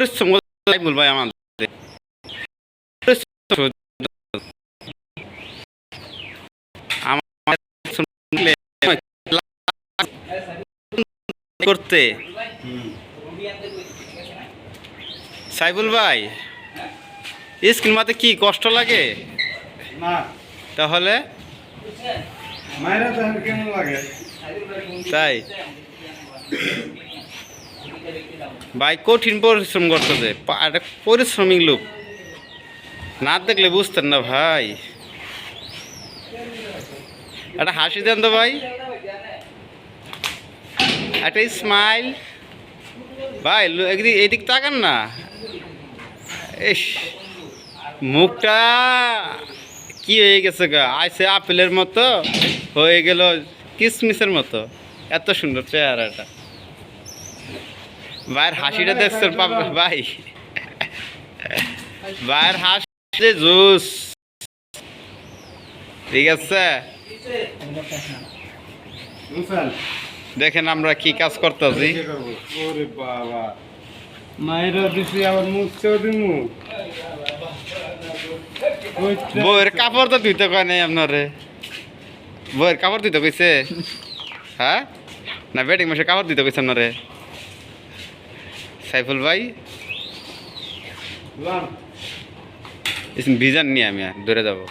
পরিশ্রম সাইফুল ভাই আমাদের করতে সাইফুল ভাই স্ক্রিন মাতে কি কষ্ট লাগে না তাহলে মায়েরা তখন কেমন লাগে তাই ভাই কঠিন পরিশ্রম করতেছে একটা পরিশ্রমিক লোক না দেখলে বুঝতেন না ভাই একটা হাসি দেন তো ভাই একটা স্মাইল ভাই এদিক তাকান না ইস মুখটা কি হয়ে গেছে গা আইসে আপেলের মতো হয়ে গেল কিসমিসের মতো এত সুন্দর চেহারাটা ভাইয়ের হাসিটা দেখছেন ভাই ভাইয়ের হাসি জুস ঠিক আছে দেখেন আমরা কি কাজ করতেছি ওরে বাবা মায়েরা দিছি আবার মুখছেও দিমু বউয়ের কাপড় তো ধুইতে কয় নাই আপনারে বউয়ের কাপড় ধুইতে কইছে হ্যাঁ না বেটিং মাসে কাপড় দিতে কইছে আপনারে সাইফুল ভাই ভিজান নিয়ে আমি ধরে যাবো